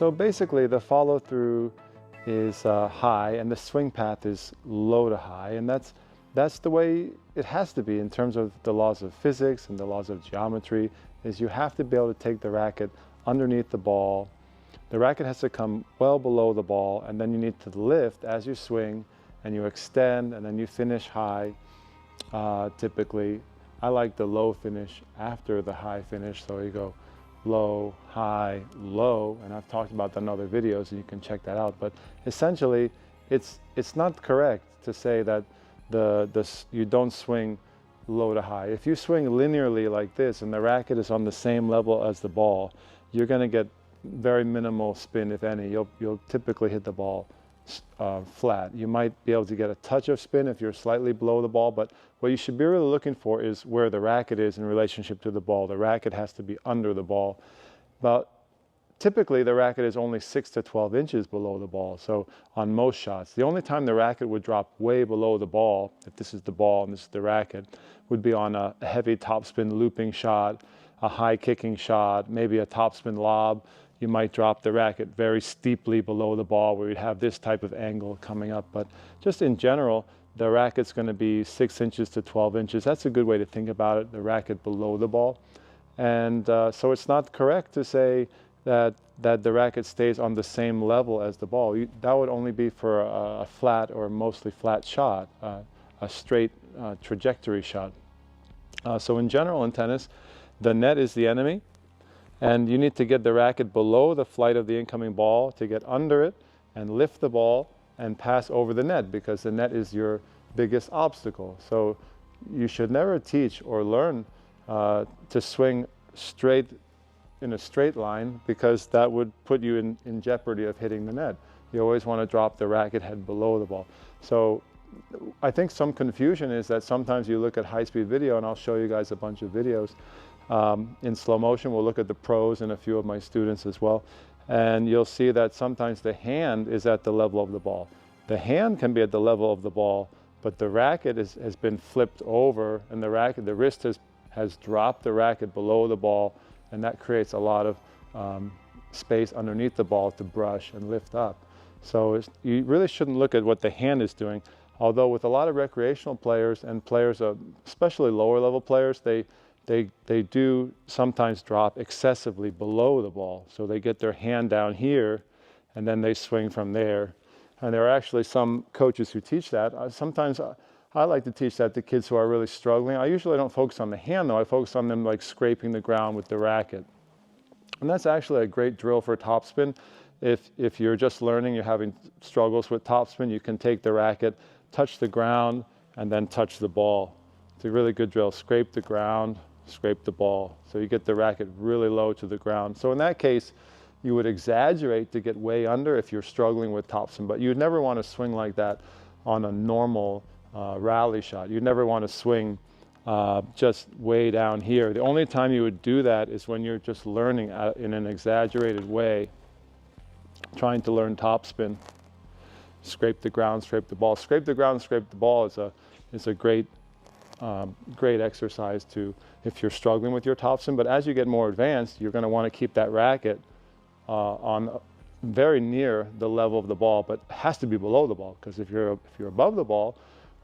So basically the follow through is high and the swing path is low to high, and that's the way it has to be in terms of the laws of physics and the laws of geometry. Is you have to be able to take the racket underneath the ball. The racket has to come well below the ball, and then you need to lift as you swing and you extend and then you finish high. Typically I like the low finish after the high finish, so you go low, high, low, and I've talked about that in other videos and you can check that out. But essentially it's not correct to say that you don't swing low to high. If you swing linearly like this and the racket is on the same level as the ball, you're going to get very minimal spin, if any. You'll typically hit the ball flat. You might be able to get a touch of spin if you're slightly below the ball, but what you should be really looking for is where the racket is in relationship to the ball. The racket has to be under the ball. But typically the racket is only 6 to 12 inches below the ball. So on most shots, the only time the racket would drop way below the ball, if this is the ball and this is the racket, would be on a heavy topspin looping shot, a high kicking shot, maybe a topspin lob. You might drop the racket very steeply below the ball where you'd have this type of angle coming up. But just in general, the racket's going to be 6 inches to 12 inches. That's a good way to think about it, the racket below the ball. And so it's not correct to say that the racket stays on the same level as the ball. That would only be for a flat or mostly flat shot, a straight trajectory shot. So in general in tennis, the net is the enemy, and you need to get the racket below the flight of the incoming ball to get under it and lift the ball and pass over the net, because the net is your biggest obstacle. So you should never teach or learn to swing straight in a straight line, because that would put you in jeopardy of hitting the net. You always want to drop the racket head below the ball. So I think some confusion is that sometimes you look at high-speed video, and I'll show you guys a bunch of videos in slow motion. We'll look at the pros and a few of my students as well, and you'll see that sometimes the hand is at the level of the ball. The hand can be at the level of the ball, but the racket has been flipped over, and the wrist has dropped the racket below the ball, and that creates a lot of space underneath the ball to brush and lift up. So you really shouldn't look at what the hand is doing. Although with a lot of recreational players and players, especially lower level players, they do sometimes drop excessively below the ball. So they get their hand down here and then they swing from there. And there are actually some coaches who teach that. Sometimes I like to teach that to kids who are really struggling. I usually don't focus on the hand though, I focus on them like scraping the ground with the racket. And that's actually a great drill for topspin. If you're just learning, you're having struggles with topspin, you can take the racket, touch the ground, and then touch the ball. It's a really good drill. Scrape the ground, scrape the ball. So you get the racket really low to the ground. So in that case, you would exaggerate to get way under if you're struggling with topspin, but you'd never want to swing like that on a normal rally shot. You'd never want to swing just way down here. The only time you would do that is when you're just learning in an exaggerated way, trying to learn topspin. Scrape the ground, scrape the ball. Scrape the ground, scrape the ball is a great exercise if you're struggling with your topspin. But as you get more advanced, you're going to want to keep that racket on very near the level of the ball, but it has to be below the ball, because if you're above the ball,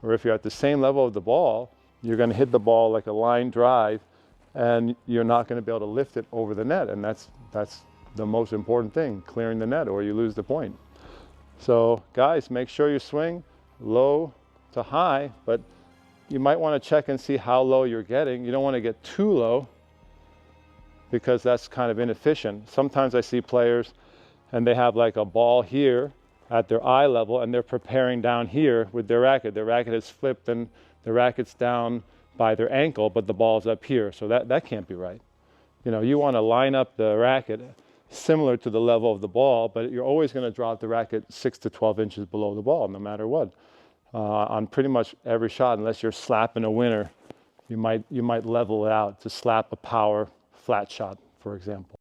or if you're at the same level of the ball, you're going to hit the ball like a line drive, and you're not going to be able to lift it over the net. And that's the most important thing, clearing the net, or you lose the point. So guys, make sure you swing low to high, but you might want to check and see how low you're getting. You don't want to get too low, because that's kind of inefficient. Sometimes I see players and they have like a ball here at their eye level, and they're preparing down here with their racket. Their racket is flipped and the racket's down by their ankle, but the ball's up here. So that can't be right. You know, you want to line up the racket similar to the level of the ball, but you're always going to drop the racket 6 to 12 inches below the ball, no matter what. On pretty much every shot, unless you're slapping a winner, you might level it out to slap a power flat shot, for example.